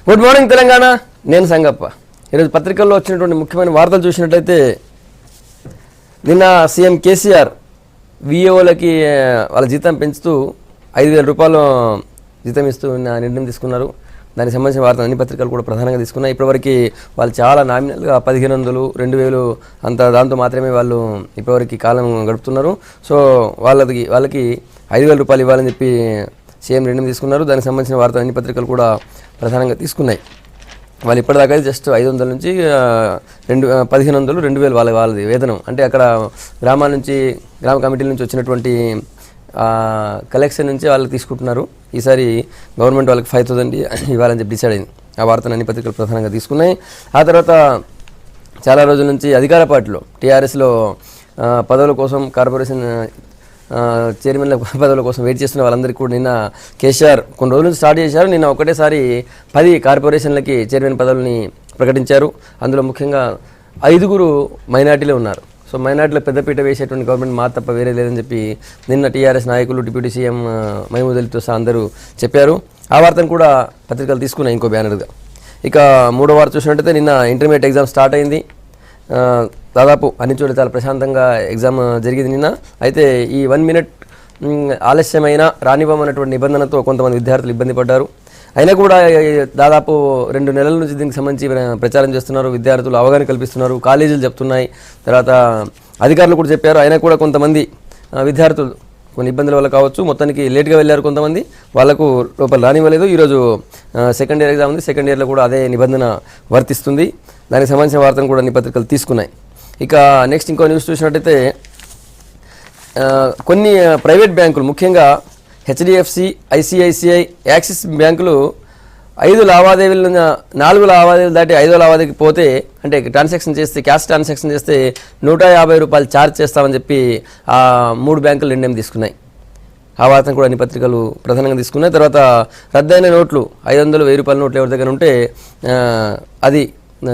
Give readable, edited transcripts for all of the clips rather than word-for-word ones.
Good morning Telangana, నేను సంగప్ప. ఈరోజు పత్రికల్లో వచ్చినటువంటి ముఖ్యమైన వార్తలు చూసినట్లయితే నిన్న సీఎం కేసీఆర్ విఏఓలకి వాళ్ళ జీతం పెంచుతూ 5,000 రూపాయలు జీతం ఇస్తూ నిర్ణయం తీసుకున్నారు. దానికి సంబంధించిన వార్తలు అన్ని పత్రికలు కూడా ప్రధానంగా తీసుకున్నాయి. ఇప్పటివరకు వాళ్ళు చాలా నామినల్గా 1,500, 2,000 అంత దాంతో మాత్రమే వాళ్ళు ఇప్పటివరకు కాలం గడుపుతున్నారు. సో వాళ్ళకి 5,000 రూపాయలు ఇవ్వాలని చెప్పి సీఎం నిర్ణయం తీసుకున్నారు. దానికి సంబంధించిన వార్తలు అన్ని పత్రికలు కూడా ప్రధానంగా తీసుకున్నాయి. వాళ్ళు ఇప్పటిదాకా జస్ట్ 500 నుంచి 1,500, 2,000 వాళ్ళది వేతనం. అంటే అక్కడ గ్రామాల నుంచి, గ్రామ కమిటీల నుంచి వచ్చినటువంటి కలెక్షన్ నుంచి వాళ్ళకి తీసుకుంటున్నారు. ఈసారి గవర్నమెంట్ వాళ్ళకి 5,000 ఇవ్వాలని చెప్పి డిసైడ్ అయింది. ఆ వార్తను అన్ని పత్రికలు ప్రధానంగా తీసుకున్నాయి. ఆ తర్వాత చాలా రోజుల నుంచి అధికార పార్టీలో టీఆర్ఎస్లో పదవుల కోసం, కార్పొరేషన్ చైర్మన్ల పదవుల కోసం వెయిట్ చేస్తున్న వాళ్ళందరికీ కూడా నిన్న కేసీఆర్ కొన్ని రోజుల నుంచి స్టార్ట్ చేశారు. నిన్న ఒకటేసారి 10 కార్పొరేషన్లకి చైర్మన్ పదవులని ప్రకటించారు. అందులో ముఖ్యంగా 5 మైనార్టీలే ఉన్నారు. సో మైనార్టీలో పెద్దపీట వేసేటువంటి గవర్నమెంట్ మా తప్ప వేరే లేదని చెప్పి నిన్న టీఆర్ఎస్ నాయకులు, డిప్యూటీ సీఎం మహమూద్ అలీతో సహా అందరూ చెప్పారు. ఆ వార్తను కూడా పత్రికలు తీసుకున్నాయి ఇంకో బ్యానర్గా. ఇక మూడో వార్త చూసినట్టయితే నిన్న ఇంటర్మీడియట్ ఎగ్జామ్ స్టార్ట్ అయింది. దాదాపు అన్ని చోట్ల చాలా ప్రశాంతంగా ఎగ్జామ్ జరిగింది నిన్న. అయితే ఈ 1 మినిట్ ఆలస్యమైన రానివ్వమన్నటువంటి నిబంధనతో కొంతమంది విద్యార్థులు ఇబ్బంది పడ్డారు. అయినా కూడా దాదాపు 2 నెలల నుంచి దీనికి సంబంధించి ప్రచారం చేస్తున్నారు. విద్యార్థులు అవగాహన కల్పిస్తున్నారు, కాలేజీలు చెప్తున్నాయి, తర్వాత అధికారులు కూడా చెప్పారు. అయినా కూడా కొంతమంది విద్యార్థులు కొన్ని ఇబ్బందుల వల్ల కావచ్చు మొత్తానికి లేట్గా వెళ్ళారు. కొంతమంది వాళ్ళకు లోపల రానివ్వలేదు. ఈరోజు సెకండ్ ఇయర్ ఎగ్జామ్ ఉంది. సెకండ్ ఇయర్లో కూడా అదే నిబంధన వర్తిస్తుంది. దానికి సంబంధించిన వార్తను కూడా అన్ని పత్రికలు తీసుకున్నాయి. ఇక నెక్స్ట్ ఇంకో న్యూస్ చూసినట్టయితే కొన్ని ప్రైవేట్ బ్యాంకులు, ముఖ్యంగా హెచ్డిఎఫ్సి, ఐసిఐసిఐ, యాక్సిస్ బ్యాంకులు 4 లావాదేవీలు దాటి 5వ లావాదేవీకి పోతే, అంటే ట్రాన్సాక్షన్ చేస్తే, క్యాష్ ట్రాన్సాక్షన్ చేస్తే 150 రూపాయలు ఛార్జ్ చేస్తామని చెప్పి ఆ 3 బ్యాంకులు నిర్ణయం తీసుకున్నాయి. ఆ వార్తను కూడా అన్ని పత్రికలు ప్రధానంగా తీసుకున్నాయి. తర్వాత రద్దయిన నోట్లు 500, 1,000 రూపాయల నోట్లు ఎవరి దగ్గర ఉంటే అది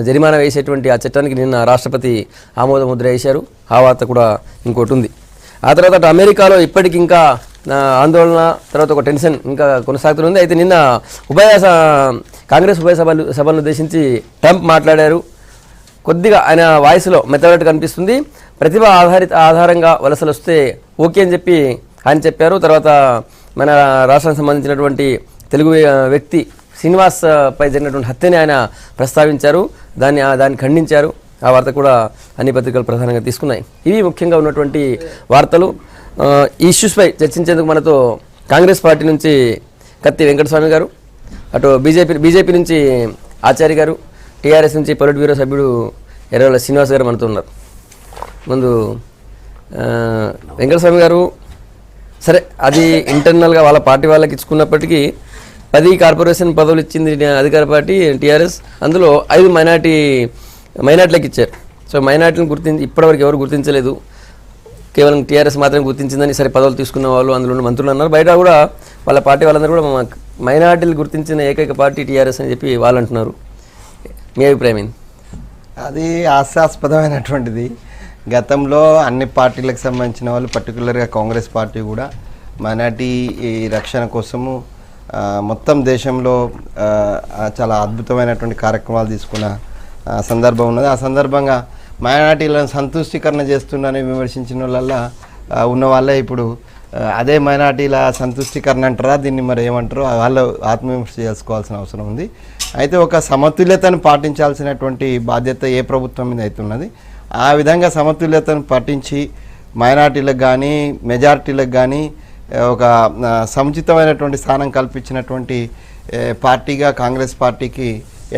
జరిమానా వేసేటువంటి ఆ చట్టానికి నిన్న రాష్ట్రపతి ఆమోద ముద్ర వేశారు. ఆ వార్త కూడా ఇంకోటి ఉంది. ఆ తర్వాత అమెరికాలో ఇప్పటికి ఇంకా ఆందోళన, తర్వాత ఒక టెన్షన్ ఇంకా కొనసాగుతుంది. అయితే నిన్న కాంగ్రెస్ ఉభయ సభలను ఉద్దేశించి ట్రంప్ మాట్లాడారు. కొద్దిగా ఆయన వాయిస్లో మెత్తబడినట్టు కనిపిస్తుంది. ప్రతిభ ఆధారంగా వలసలు వస్తే ఓకే అని చెప్పి ఆయన చెప్పారు. తర్వాత మన రాష్ట్రానికి సంబంధించినటువంటి తెలుగు వ్యక్తి శ్రీనివాస్ పై జరిగినటువంటి హత్యని ఆయన ప్రస్తావించారు. దాన్ని ఖండించారు. ఆ వార్త కూడా అన్ని పత్రికలు ప్రధానంగా తీసుకున్నాయి. ఇవి ముఖ్యంగా ఉన్నటువంటి వార్తలు. ఈ ఇష్యూస్పై చర్చించేందుకు మనతో కాంగ్రెస్ పార్టీ నుంచి కత్తి వెంకటస్వామి గారు, అటు బీజేపీ నుంచి ఆచార్య గారు, టీఆర్ఎస్ నుంచి పొలిట్ బ్యూరో సభ్యుడు ఎర్రవెల్లి శ్రీనివాస్ గారు మనతో ఉన్నారు. ముందు వెంకటస్వామి గారు, సరే అది ఇంటర్నల్గా వాళ్ళ పార్టీ వాళ్ళకి ఇచ్చుకున్నప్పటికీ 10 కార్పొరేషన్ పదవులు ఇచ్చింది అధికార పార్టీ టీఆర్ఎస్. అందులో 5 మైనార్టీలకు ఇచ్చారు. సో మైనార్టీలను ఇప్పటివరకు ఎవరు గుర్తించలేదు, కేవలం టీఆర్ఎస్ మాత్రమే గుర్తించిందని సరే పదవులు తీసుకున్న వాళ్ళు అందులో మంత్రులు అన్నారు. బయట కూడా వాళ్ళ పార్టీ వాళ్ళందరూ కూడా మైనార్టీలు గుర్తించిన ఏకైక పార్టీ టీఆర్ఎస్ అని చెప్పి వాళ్ళు అంటున్నారు. మీ అభిప్రాయం ఏంది? అది హాస్యాస్పదమైనటువంటిది. గతంలో అన్ని పార్టీలకు సంబంధించిన వాళ్ళు, పర్టికులర్గా కాంగ్రెస్ పార్టీ కూడా మైనార్టీ రక్షణ కోసము మొత్తం దేశంలో చాలా అద్భుతమైనటువంటి కార్యక్రమాలు తీసుకున్న సందర్భం ఉన్నది. ఆ సందర్భంగా మైనార్టీలను సంతుష్టీకరణ చేస్తున్నారని విమర్శించిన వాళ్ళ ఉన్న వాళ్ళే ఇప్పుడు అదే మైనార్టీల సంతుష్టీకరణ అంటారా, దీన్ని మరి ఏమంటారో వాళ్ళు ఆత్మవిమర్శ చేసుకోవాల్సిన అవసరం ఉంది. అయితే ఒక సమతుల్యతను పాటించాల్సినటువంటి బాధ్యత ఏ ప్రభుత్వం మీద అవుతున్నది. ఆ విధంగా సమతుల్యతను పాటించి మైనార్టీలకు కానీ మెజారిటీలకు కానీ ఒక సముచితమైనటువంటి స్థానం కల్పించినటువంటి పార్టీగా కాంగ్రెస్ పార్టీకి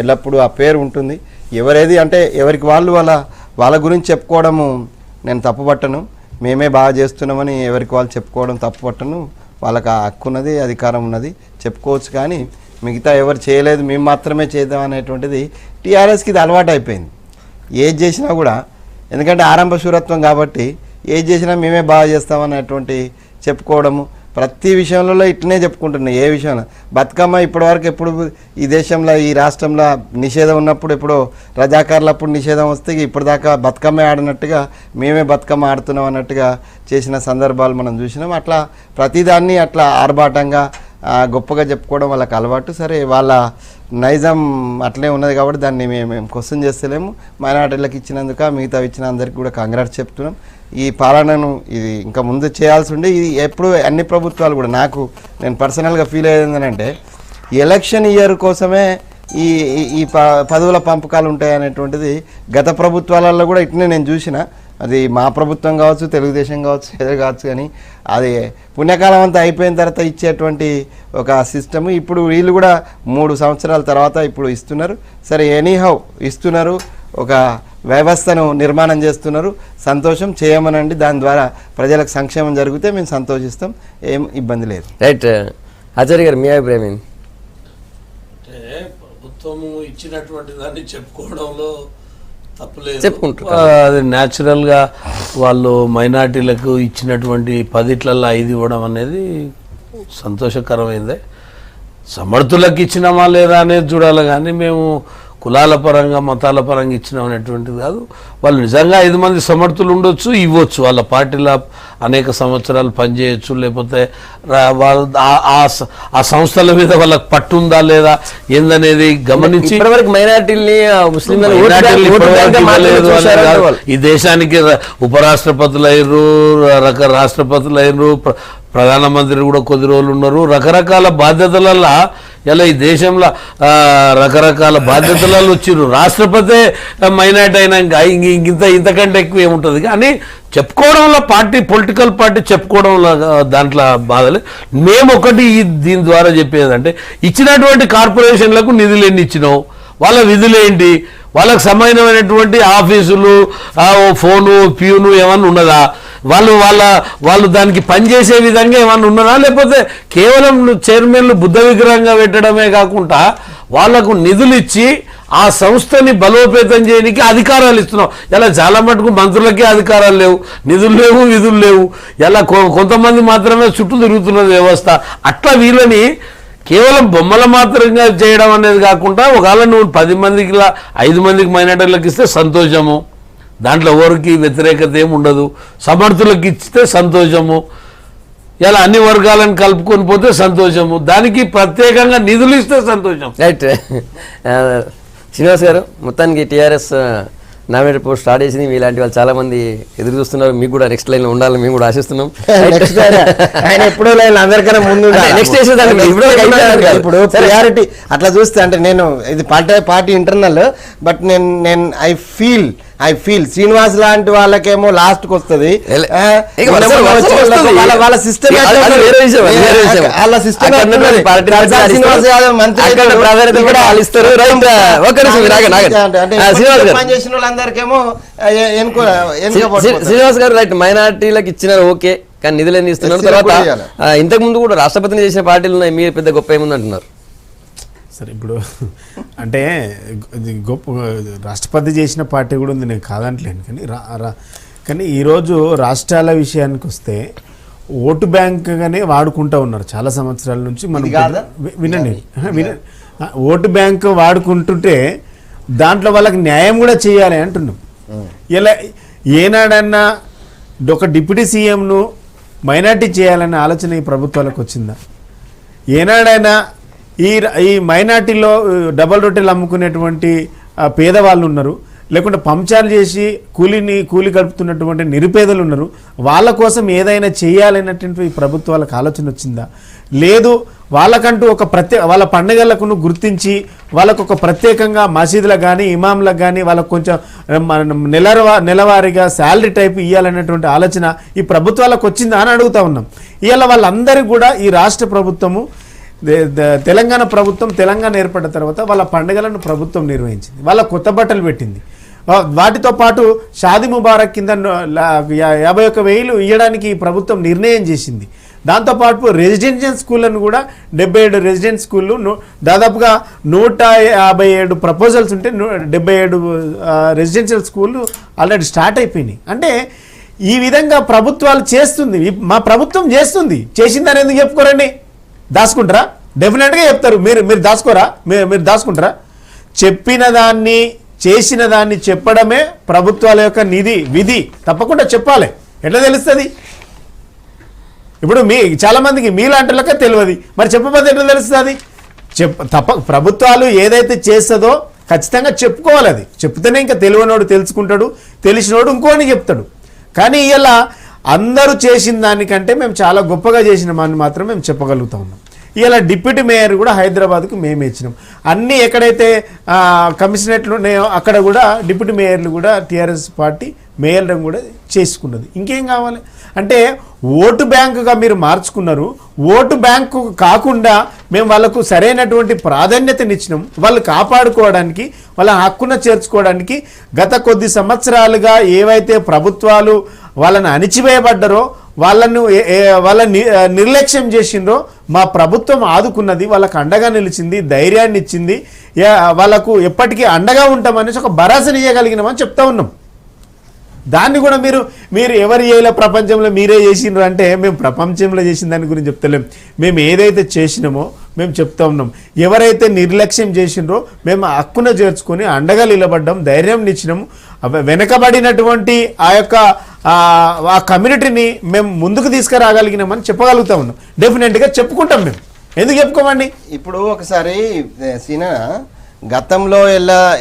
ఎల్లప్పుడూ ఆ పేరు ఉంటుంది. ఎవరేది అంటే ఎవరికి వాళ్ళ గురించి చెప్పుకోవడము నేను తప్పుపట్టను. మేమే బాగా చేస్తున్నామని ఎవరికి వాళ్ళు చెప్పుకోవడం తప్పుపట్టను. వాళ్ళకి ఆ హక్కు ఉన్నది, అధికారం ఉన్నది, చెప్పుకోవచ్చు. కానీ మిగతా ఎవరు చేయలేదు, మేము మాత్రమే చేద్దాం అనేటువంటిది టీఆర్ఎస్కి ఇది అలవాటు అయిపోయింది. ఏది చేసినా కూడా, ఎందుకంటే ఆరంభ శూరత్వం కాబట్టి ఏది చేసినా మేమే బాగా చేస్తామనేటువంటి చెప్పుకోవడము ప్రతి విషయంలో ఇట్లనే చెప్పుకుంటున్నాయి. ఏ విషయంలో బతుకమ్మ ఇప్పటివరకు ఎప్పుడు ఈ దేశంలో, ఈ రాష్ట్రంలో నిషేధం ఉన్నప్పుడు, ఎప్పుడో రజాకారులప్పుడు నిషేధం వస్తే ఇప్పటిదాకా బతుకమ్మ ఆడినట్టుగా మేమే బతుకమ్మ ఆడుతున్నాం అన్నట్టుగా చేసిన సందర్భాలు మనం చూసినాం. అట్లా ప్రతిదాన్ని అట్లా ఆర్భాటంగా గొప్పగా చెప్పుకోవడం వాళ్ళకి అలవాటు. సరే వాళ్ళ నైజం అట్లే ఉన్నది కాబట్టి దాన్ని మేము క్వశ్చన్ చేస్తలేము. మైనార్టీలకు ఇచ్చినందుక మిగతా ఇచ్చిన అందరికీ కూడా కంగ్రాట్స్ చెప్తున్నాం. ఈ పాలనను ఇది ఇంకా ముందు చేయాల్సి ఉండి ఇది ఎప్పుడు అన్ని ప్రభుత్వాలు కూడా నేను పర్సనల్గా ఫీల్ అయ్యేది ఏంటంటే ఎలక్షన్ ఇయర్ కోసమే ఈ ఈ పదవుల పంపకాలు ఉంటాయనేటువంటిది గత ప్రభుత్వాలలో కూడా ఇట్నే నేను చూసిన. అది మా ప్రభుత్వం కావచ్చు, తెలుగుదేశం కావచ్చు, ఏదో కావచ్చు, కానీ అది పుణ్యకాలం అంతా అయిపోయిన తర్వాత ఇచ్చేటువంటి ఒక సిస్టము. ఇప్పుడు వీళ్ళు కూడా 3 సంవత్సరాల తర్వాత ఇప్పుడు ఇస్తున్నారు. సరే ఎనీహౌ ఇస్తున్నారు, ఒక వ్యవస్థను నిర్మాణం చేస్తున్నారు, సంతోషం, చేయమనండి. దాని ద్వారా ప్రజలకు సంక్షేమం జరిగితే మేము సంతోషిస్తాం, ఏం ఇబ్బంది లేదు. రైట్ ఆచార్య గారు, మీ అభిప్రాయం ఏంటి? అంటే ప్రభుత్వము ఇచ్చినటువంటి దాన్ని చెప్పుకోవడంలో తప్పులేదు, చెప్పుకుంటారు. అది న్యాచురల్గా వాళ్ళు మైనార్టీలకు ఇచ్చినటువంటి 10లలో 5 ఇవ్వడం అనేది సంతోషకరమైందే. సమర్థులకు ఇచ్చినామా లేదా అనేది చూడాలి, కానీ మేము కులాల పరంగా మతాల పరంగా ఇచ్చినాం అనేటువంటిది కాదు. వాళ్ళు నిజంగా 5 మంది సమర్థులు ఉండొచ్చు, ఇవ్వచ్చు, వాళ్ళ పార్టీలో అనేక సంవత్సరాలు పనిచేయచ్చు, లేకపోతే ఆ సంస్థల మీద వాళ్ళకి పట్టుందా లేదా ఏందనేది గమనించి ఈ దేశానికి ఉపరాష్ట్రపతులు అయ్యారు, రాష్ట్రపతులు అయ్యారు, ప్రధానమంత్రి కూడా కొద్ది రోజులు ఉన్నారు. రకరకాల బాధ్యతలలో ఇలా ఈ దేశంలో రకరకాల బాధ్యతలలో వచ్చిర్రు. రాష్ట్రపతి మైనార్టీ అయినాక ఇంతకంటే ఎక్కువ ఏముంటుంది. కానీ చెప్పుకోవడంలో పొలిటికల్ పార్టీ చెప్పుకోవడంలో దాంట్లో బాధలే. మేము ఒకటి దీని ద్వారా చెప్పేదంటే ఇచ్చినటువంటి కార్పొరేషన్లకు నిధులు ఎన్ని ఇచ్చినావు, వాళ్ళ విధులేంటి, వాళ్ళకు సమానమైనటువంటి ఆఫీసులు, ఫోను, ప్యూను ఏమన్నా ఉన్నదా, వాళ్ళు దానికి పనిచేసే విధంగా ఏమన్నా ఉన్నదా, లేకపోతే కేవలం చైర్మన్లు బుద్ధ విగ్రహంగా పెట్టడమే కాకుండా వాళ్లకు నిధులు ఇచ్చి ఆ సంస్థని బలోపేతం చేయడానికి అధికారాలు ఇస్తున్నాం. ఇలా చాలా మటుకు మంత్రులకే అధికారాలు లేవు, నిధులు లేవు, విధులు లేవు. ఇలా కొంతమంది మాత్రమే చుట్టూ తిరుగుతున్నది వ్యవస్థ. అట్లా వీళ్ళని కేవలం బొమ్మల మాత్రంగా చేయడం అనేది కాకుండా ఒకవేళ నువ్వు 10 మందికి 5 మందికి మైనార్టీలకు ఇస్తే సంతోషము, దాంట్లో ఎవరికి వ్యతిరేకత ఏమి ఉండదు. సమర్థులకు ఇస్తే సంతోషము, ఇలా అన్ని వర్గాలను కలుపుకొని పోతే సంతోషము, దానికి ప్రత్యేకంగా నిధులు ఇస్తే సంతోషం. రైట్ శ్రీనివాస్ గారు, మొత్తానికి టీఆర్ఎస్ నామినేటెడ్ పోస్ట్ స్టార్ట్ చేసింది. మీలాంటి వాళ్ళు చాలా మంది ఎదురు చూస్తున్నారు. మీకు కూడా నెక్స్ట్ లైన్ లో ఉండాలని మేము కూడా ఆశిస్తున్నాం. ఆయన ఎప్పుడో లైన్ అందరికన్నా ముందు ఇప్పుడు ప్రయారిటీ అట్లా చూస్తే అంటే నేను ఇది పార్టీ ఇంటర్నల్, బట్ నేను ఐ ఫీల్ శ్రీనివాస్ లాంటి వాళ్ళకేమో లాస్ట్ కి వస్తుంది. వాళ్ళ సిస్టమ్ వాళ్ళందరికేమో శ్రీనివాస్ గారు రైట్, మైనార్టీలకు ఇచ్చినారు ఓకే, కానీ నిధులు ఎన్ని ఇస్తున్నారు? తర్వాత ఇంతకు ముందు కూడా రాష్ట్రపతిని చేసిన పార్టీలు ఉన్నాయి, మీరు పెద్ద గొప్ప ఏముంది అంటున్నారు. సరే, ఇప్పుడు అంటే గొప్ప రాష్ట్రపతి చేసిన పార్టీ కూడా ఉంది, నేను కాదంటలేను. కానీ ఈరోజు రాష్ట్రాల విషయానికి వస్తే ఓటు బ్యాంక్గానే వాడుకుంటూ ఉన్నారు చాలా సంవత్సరాల నుంచి. మనం వినండి, ఓటు బ్యాంక్ వాడుకుంటుంటే దాంట్లో వాళ్ళకి న్యాయం కూడా చేయాలి అంటున్నాం. ఇలా ఏనాడన్నా ఒక డిప్యూటీ సీఎంను మైనార్టీ చేయాలనే ఆలోచన ఈ ప్రభుత్వాలకు వచ్చిందా? ఏనాడైనా ఈ మైనార్టీలో డబల్ రొట్టెలు అమ్ముకునేటువంటి పేదవాళ్ళు ఉన్నారు, లేకుంటే పంచాలు చేసి కూలి గడుపుతున్నటువంటి నిరుపేదలు ఉన్నారు. వాళ్ళ కోసం ఏదైనా చేయాలనేటువంటి ఈ ప్రభుత్వాలకు ఆలోచన వచ్చిందా? లేదు, వాళ్ళకంటూ ఒక వాళ్ళ పండుగలకు గుర్తించి వాళ్ళకు ఒక ప్రత్యేకంగా మసీదులకు కానీ ఇమాంలకు కానీ వాళ్ళకు కొంచెం నెలవారీగా శాలరీ టైప్ ఇవ్వాలనేటువంటి ఆలోచన ఈ ప్రభుత్వాలకు వచ్చిందా అని అడుగుతా ఉన్నాం. ఇవాళ వాళ్ళందరికీ కూడా ఈ రాష్ట్ర ప్రభుత్వము, తెలంగాణ ప్రభుత్వం తెలంగాణ ఏర్పడిన తర్వాత వాళ్ళ పండుగలను ప్రభుత్వం నిర్వహించింది, వాళ్ళ కొత్త బట్టలు పెట్టింది. వాటితో పాటు షాదీ ముబారక్ కింద 51,000 ఇవ్వడానికి ప్రభుత్వం నిర్ణయం చేసింది. దాంతోపాటు రెసిడెన్షియల్ స్కూళ్ళను కూడా 77 రెసిడెన్షియల్ స్కూళ్ళు, దాదాపుగా 157 ప్రపోజల్స్ ఉంటే 77 రెసిడెన్షియల్ స్కూళ్ళు ఆల్రెడీ స్టార్ట్ అయిపోయినాయి. అంటే ఈ విధంగా ప్రభుత్వాలు చేస్తుంది, మా ప్రభుత్వం చేస్తుంది. చేసిందని ఎందుకు చెప్పుకోరండి? దాచుకుంటారా? డెఫినెట్గా చెప్తారు. మీరు దాచుకోరా? మీరు దాచుకుంటారా? చెప్పిన దాన్ని చేసిన దాన్ని చెప్పడమే ప్రభుత్వాల యొక్క విధి. తప్పకుండా చెప్పాలి. ఎట్లా తెలుస్తుంది? ఇప్పుడు చాలా మందికి మీలాంటిలకే తెలియదు, మరి చెప్పబోతే ఎట్లా తెలుస్తుంది? ప్రభుత్వాలు ఏదైతే చేస్తుందో ఖచ్చితంగా చెప్పుకోవాలి. అది చెప్తేనే ఇంకా తెలియనోడు తెలుసుకుంటాడు, తెలిసినోడు ఇంకోని చెప్తాడు. కానీ ఇలా అందరూ చేసిన దానికంటే మేము చాలా గొప్పగా చేసినామని మాత్రం మేము చెప్పగలుగుతా ఉన్నాం. ఇలా డిప్యూటీ మేయర్ కూడా హైదరాబాద్కు మేమే ఇచ్చినాం. అన్నీ ఎక్కడైతే కమిషనరేట్లు ఉన్నాయో అక్కడ కూడా డిప్యూటీ మేయర్లు కూడా టీఆర్ఎస్ పార్టీ మేయర్లను కూడా చేసుకున్నది. ఇంకేం కావాలి అంటే ఓటు బ్యాంకుగా మీరు మార్చుకున్నారు. ఓటు బ్యాంకు కాకుండా మేము వాళ్ళకు సరైనటువంటి ప్రాధాన్యతనిచ్చినాం. వాళ్ళు కాపాడుకోవడానికి, వాళ్ళ హక్కున చేర్చుకోవడానికి గత కొద్ది సంవత్సరాలుగా ఏవైతే ప్రభుత్వాలు వాళ్ళని అణిచివేయబడ్డారో, వాళ్ళని నిర్లక్ష్యం చేసిండ్రో మా ప్రభుత్వం ఆదుకున్నది, వాళ్ళకు అండగా నిలిచింది, ధైర్యాన్ని ఇచ్చింది, వాళ్ళకు ఎప్పటికీ అండగా ఉంటామనేసి ఒక భరోసాని ఇవ్వగలిగినామని చెప్తా ఉన్నాం. దాన్ని కూడా మీరు ఎవరు చేయలే, ప్రపంచంలో మీరే చేసిండ్రు అంటే మేము ప్రపంచంలో చేసిన దాని గురించి చెప్తలేం. మేము ఏదైతే చేసినామో మేము చెప్తా ఉన్నాం. ఎవరైతే నిర్లక్ష్యం చేసిండ్రో మేము హక్కున చేర్చుకొని అండగా నిలబడ్డాం, ధైర్యం ఇచ్చినాము. వెనకబడినటువంటి ఆ కమ్యూనిటీని మేము ముందుకు తీసుకురాగలిగినామని చెప్పగలుగుతా ఉన్నాం. డెఫినెట్గా చెప్పుకుంటాం. మేము ఎందుకు చెప్పుకోమండి? ఇప్పుడు ఒకసారి సీనా గతంలో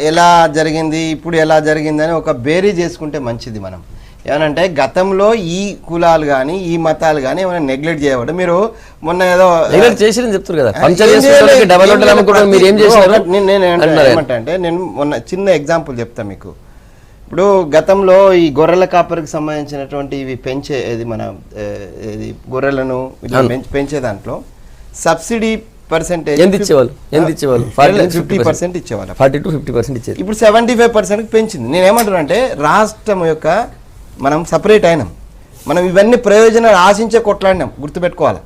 ఎలా జరిగింది, ఇప్పుడు ఎలా జరిగిందని ఒక బేరీ చేసుకుంటే మంచిది. మనం ఏమనంటే గతంలో ఈ కులాలు కానీ ఈ మతాలు కానీ ఏమైనా నెగ్లెక్ట్ చేయబడ్డా, మీరు మొన్న ఏదో చేసి చెప్తారు కదా, ఏమంటే నేను మొన్న చిన్న ఎగ్జాంపుల్ చెప్తా మీకు. ఇప్పుడు గతంలో ఈ గొర్రెల కాపరికి సంబంధించినటువంటి ఇవి పెంచేది మన గొర్రెలను పెంచే దాంట్లో సబ్సిడీ పర్సెంటేజ్ ఎంత ఇచ్చేవాళ్ళు 50% ఇచ్చేవాళ్ళు, 40 to 50% ఇచ్చేది. ఇప్పుడు 75% పెంచింది. నేను ఏమంటున్నా అంటే రాష్ట్రం యొక్క మనం సపరేట్ అయినాం, మనం ఇవన్నీ ప్రయోజనాలు ఆశించే కొట్లాడినాం, గుర్తుపెట్టుకోవాలి.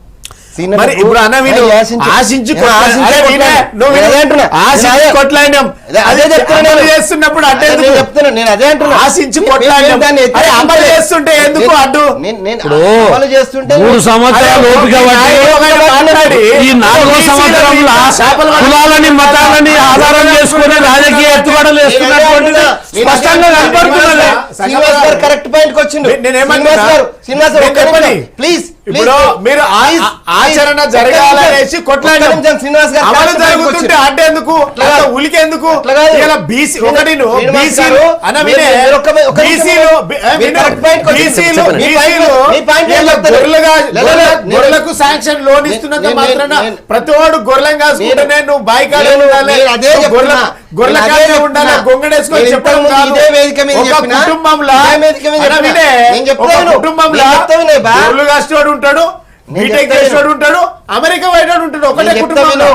కులాలని మతాలని ఆధారం చేసుకుని రాజకీయ ఎత్తుగడలు కరెక్ట్ పాయింట్ వచ్చింది. ప్లీజ్ ఇప్పుడు మీరు ఆచరణ జరగాలనేసి కొట్లాడినాం, అమలు జరుగుతుంటే అడ్డేందుకు, ఉలికేందుకు? గొర్రెలకు శాంక్షన్ లోన్ ఇస్తున్నంత మాత్రాన ప్రతి వాడు గొర్రెలం కాసుకుంటేనే నువ్వు బాయికాడే ఉండాలి, గొర్రెల కాడే ఉండాలి, గొంగడేసుకొని చెప్పడం కాదు. కుటుంబంలో గొర్రెలు కాసేవాడు ఉంటాడు, బీటెక్ చేసేవాడు ఉంటాడు, అమెరికా పోయేవాడు ఉంటాడు, ఒకటే కుటుంబంలో.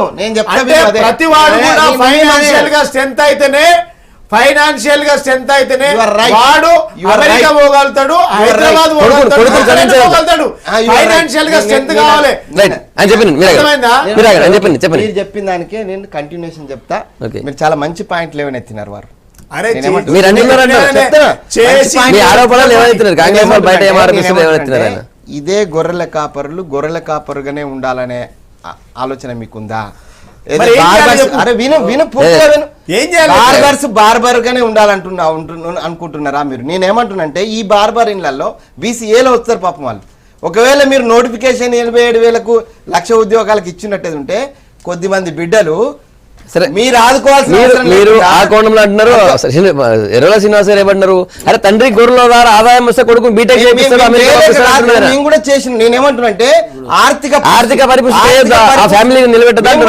ప్రతి వాడు కూడా ఫైనాన్షియల్ గా స్ట్రెంత్ అయితేనే వాడు అమెరికా పోగలుగుతాడు, హైదరాబాద్ పోగలుగుతాడు. ఫైనాన్షియల్ గా స్ట్రెంత్ కావాలి. మీరు చెప్పిన దానికే నేను కంటిన్యూషన్ చెప్తా. మీరు చాలా మంచి పాయింట్లు ఏమైనా ఎత్తినారు వారు. ఇదే గొర్రెల కాపరుగానే ఉండాలనే ఆలోచన మీకుందా? బార్బర్ గానే అనుకుంటున్నారా మీరు? నేనేమంటున్నానంటే ఈ బార్బర్ ఇళ్లలో BCAలో వస్తారు పాపం వాళ్ళు. ఒకవేళ మీరు నోటిఫికేషన్ 87,000కు 1,00,000 ఉద్యోగాలకు ఇచ్చినట్టు ఉంటే కొద్ది మంది బిడ్డలు సరే మీరు ఆదుకోవాల్సిన మీరు ఆ కోణంలో అంటున్నారు. ఎర్రల శ్రీనివాస్ గారు ఏమంటున్నారు, అరే తండ్రి గొర్రెల ద్వారా ఆదాయం వస్తే కొడుకు బీటెక్ నేను కూడా చేసిన. నేనేమంటున్నానంటే ఆర్థిక ఫ్యామిలీని నిలబెట్టడానికి